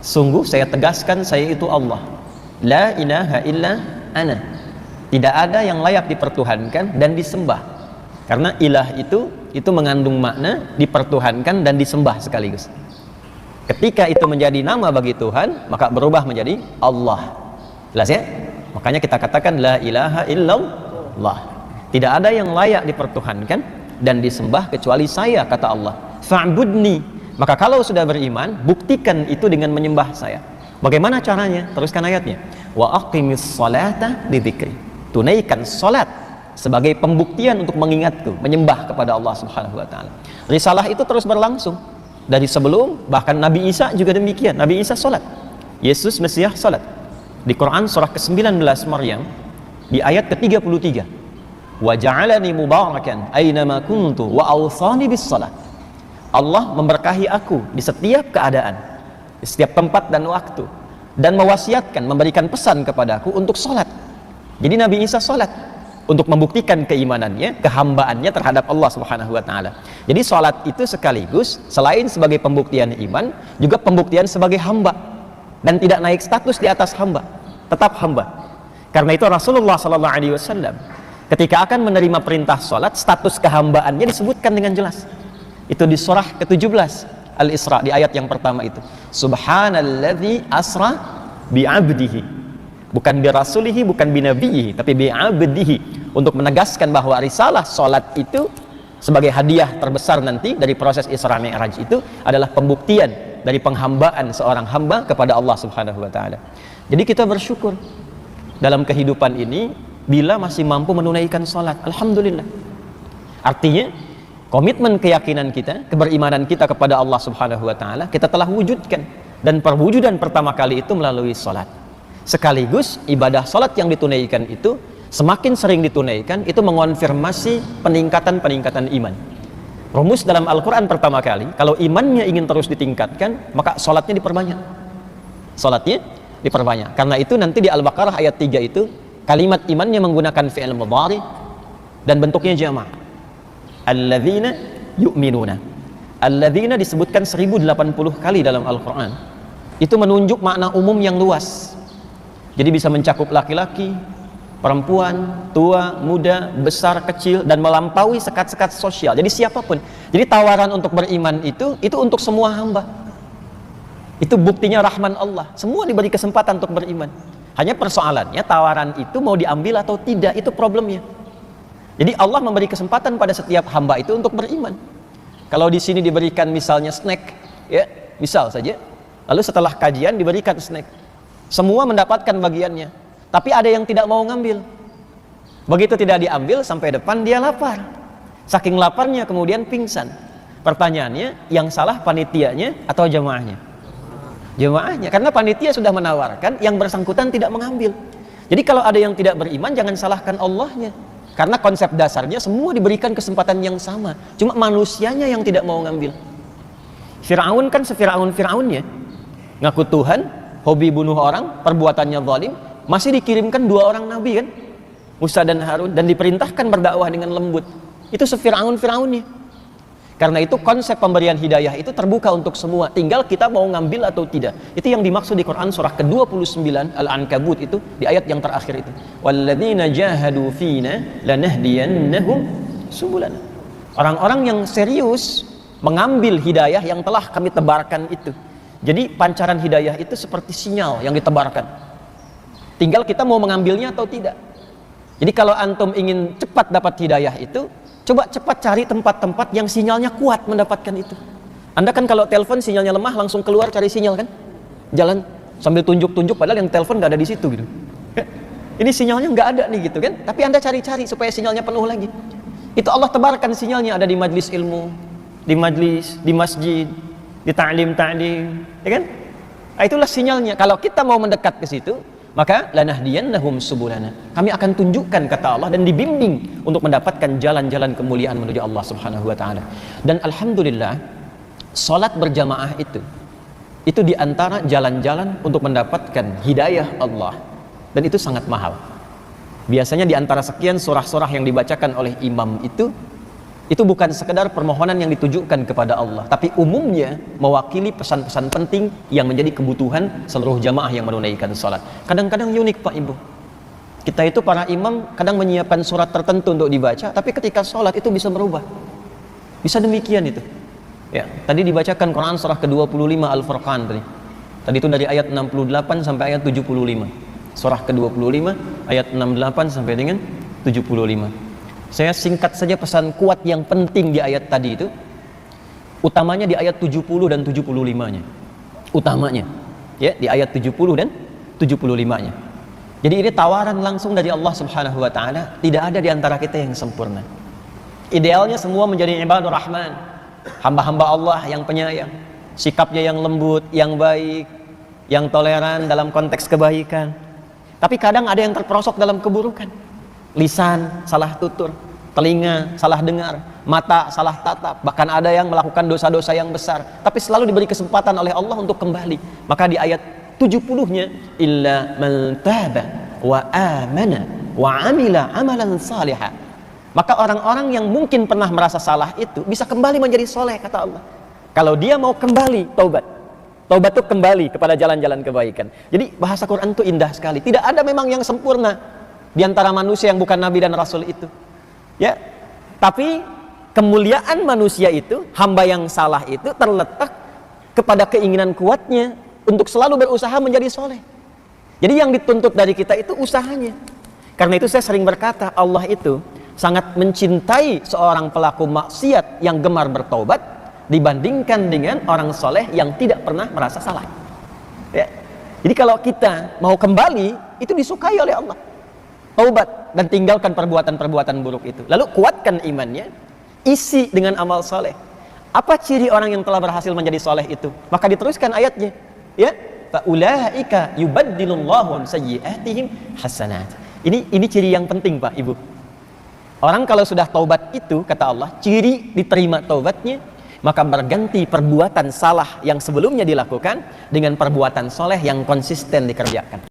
Sungguh saya tegaskan, saya itu Allah. La ilaha illa ana. Tidak ada yang layak dipertuhankan dan disembah. Karena ilah itu mengandung makna dipertuhankan dan disembah sekaligus. Ketika itu menjadi nama bagi Tuhan, maka berubah menjadi Allah. Jelas ya? Makanya kita katakan la ilaha illallah. Tidak ada yang layak dipertuhankan dan disembah kecuali saya, kata Allah. Fa'budni. Maka kalau sudah beriman, buktikan itu dengan menyembah saya. Bagaimana caranya? Teruskan ayatnya. Wa aqimis salata lidzikri. Tunaikan salat sebagai pembuktian untuk mengingatku, menyembah kepada Allah Subhanahu wa taala. Risalah itu terus berlangsung dari sebelum, bahkan Nabi Isa juga demikian. Nabi Isa salat. Yesus Mesias salat. Di Quran surah ke-19 Maryam di ayat ke-33. Wa ja'alani mubarakan aynama kuntu wa awsani bis salat. Allah memberkahi aku di setiap keadaan, di setiap tempat dan waktu, dan mewasiatkan, memberikan pesan kepadaku untuk salat. Jadi Nabi Isa salat untuk membuktikan keimanannya, kehambaannya terhadap Allah Subhanahu wa taala. Jadi salat itu sekaligus selain sebagai pembuktian iman, juga pembuktian sebagai hamba, dan tidak naik status di atas hamba, tetap hamba. Karena itu Rasulullah sallallahu alaihi wasallam ketika akan menerima perintah salat, status kehambaannya disebutkan dengan jelas. Itu di surah ke-17 Al-Isra, di ayat yang pertama itu. Subhanalladzi asra bi'abdihi. Bukan bi rasulihi, bukan bi nabiyhi, tapi bi 'abdihi, untuk menegaskan bahwa risalah salat itu sebagai hadiah terbesar nanti dari proses Isra Mi'raj itu adalah pembuktian dari penghambaan seorang hamba kepada Allah Subhanahu wa taala. Jadi kita bersyukur dalam kehidupan ini bila masih mampu menunaikan salat. Alhamdulillah. Artinya komitmen keyakinan kita, keberimanan kita kepada Allah Subhanahu wa taala kita telah wujudkan, dan perwujudan pertama kali itu melalui salat. Sekaligus ibadah salat yang ditunaikan itu semakin sering ditunaikan, itu mengonfirmasi peningkatan iman. Rumus dalam Al-Quran pertama kali, kalau imannya ingin terus ditingkatkan, maka salatnya diperbanyak. Salatnya diperbanyak. Karena itu nanti di Al-Baqarah ayat 3 itu kalimat imannya menggunakan fi'il mudhari dan bentuknya jama'. Alladzina yu'minuna. Alladzina disebutkan 1080 kali dalam Al-Quran. Itu menunjuk makna umum yang luas. Jadi bisa mencakup laki-laki, perempuan, tua, muda, besar, kecil, dan melampaui sekat-sekat sosial. Jadi siapapun. Jadi tawaran untuk beriman itu untuk semua hamba. Itu buktinya rahman Allah. Semua diberi kesempatan untuk beriman. Hanya persoalannya tawaran itu mau diambil atau tidak, itu problemnya. Jadi Allah memberi kesempatan pada setiap hamba itu untuk beriman. Kalau di sini diberikan misalnya snack, ya, misal saja, lalu setelah kajian diberikan snack. Semua mendapatkan bagiannya, tapi ada yang tidak mau ngambil. Begitu tidak diambil, sampai depan dia lapar. Saking laparnya kemudian pingsan. Pertanyaannya, yang salah panitianya atau jemaahnya? Jemaahnya, karena panitia sudah menawarkan, yang bersangkutan tidak mengambil. Jadi kalau ada yang tidak beriman, jangan salahkan Allahnya. Karena konsep dasarnya semua diberikan kesempatan yang sama, cuma manusianya yang tidak mau ngambil. Fir'aun kan sefir'aun-fir'aunnya, ngaku Tuhan, hobi bunuh orang, perbuatannya zalim, masih dikirimkan 2 orang nabi kan, Musa dan Harun, dan diperintahkan berdakwah dengan lembut. Itu sefir'aun-fir'aunnya. Karena itu konsep pemberian hidayah itu terbuka untuk semua, tinggal kita mau ngambil atau tidak. Itu yang dimaksud di Quran surah ke-29 Al-Ankabut itu, di ayat yang terakhir itu. Walladzina jahadu fina lanahdiyannahum subulana. Orang-orang yang serius mengambil hidayah yang telah kami tebarkan itu. Jadi pancaran hidayah itu seperti sinyal yang ditebarkan. Tinggal kita mau mengambilnya atau tidak. Jadi kalau antum ingin cepat dapat hidayah itu, coba cepat cari tempat-tempat yang sinyalnya kuat mendapatkan itu. Anda kan kalau telepon sinyalnya lemah, langsung keluar cari sinyal kan? Jalan sambil tunjuk-tunjuk padahal yang telepon nggak ada di situ gitu. Ini sinyalnya nggak ada nih gitu kan? Tapi Anda cari-cari supaya sinyalnya penuh lagi. Itu Allah tebarkan sinyalnya, ada di majlis ilmu, di majlis, di masjid, di ta'lim, ya kan? Nah, itulah sinyalnya. Kalau kita mau mendekat ke situ, maka lanahdiyannahum subulana. Kami akan tunjukkan, kata Allah, dan dibimbing untuk mendapatkan jalan-jalan kemuliaan menuju Allah Subhanahu wa taala. Dan alhamdulillah, salat berjamaah itu di antara jalan-jalan untuk mendapatkan hidayah Allah. Dan itu sangat mahal. Biasanya di antara sekian surah-surah yang dibacakan oleh imam itu, Itu bukan sekedar permohonan yang ditujukan kepada Allah, tapi umumnya mewakili pesan-pesan penting yang menjadi kebutuhan seluruh jamaah yang menunaikan sholat. Kadang-kadang unik Pak Ibu, kita itu para imam kadang menyiapkan surat tertentu untuk dibaca, tapi ketika sholat itu bisa berubah. Bisa demikian itu. Ya, tadi dibacakan Quran surah ke-25 Al-Furqan tadi. Tadi itu dari ayat 68 sampai ayat 75. Surah ke-25 ayat 68 sampai dengan 75. Saya singkat saja pesan kuat yang penting di ayat tadi itu. Utamanya di ayat 70 dan 75-nya. Utamanya ya, di ayat 70 dan 75-nya. Jadi ini tawaran langsung dari Allah Subhanahu wa taala, tidak ada di antara kita yang sempurna. Idealnya semua menjadi ibadur rahman, hamba-hamba Allah yang penyayang, sikapnya yang lembut, yang baik, yang toleran dalam konteks kebaikan. Tapi kadang ada yang terperosok dalam keburukan. Lisan salah tutur, telinga salah dengar, mata salah tatap, bahkan ada yang melakukan dosa-dosa yang besar, tapi selalu diberi kesempatan oleh Allah untuk kembali. Maka di ayat 70-nya, illa man taba wa amana wa amila amalan salihah. Maka orang-orang yang mungkin pernah merasa salah itu bisa kembali menjadi soleh, kata Allah. Kalau dia mau kembali, taubat. Taubat itu kembali kepada jalan-jalan kebaikan. Jadi bahasa Quran itu indah sekali. Tidak ada memang yang sempurna di antara manusia yang bukan nabi dan rasul itu. Ya. Tapi kemuliaan manusia itu, hamba yang salah itu terletak kepada keinginan kuatnya untuk selalu berusaha menjadi soleh. Jadi yang dituntut dari kita itu usahanya. Karena itu saya sering berkata, Allah itu sangat mencintai seorang pelaku maksiat yang gemar bertaubat dibandingkan dengan orang soleh yang tidak pernah merasa salah. Ya. Jadi kalau kita mau kembali, itu disukai oleh Allah. Taubat dan tinggalkan perbuatan-perbuatan buruk itu. Lalu kuatkan imannya, isi dengan amal soleh. Apa ciri orang yang telah berhasil menjadi soleh itu? Maka diteruskan ayatnya, ya, faulaika yubaddilullahu sayyi'atihim hasanat. Ini ciri yang penting Pak Ibu. Orang kalau sudah taubat itu, kata Allah, ciri diterima taubatnya, maka berganti perbuatan salah yang sebelumnya dilakukan dengan perbuatan soleh yang konsisten dikerjakan.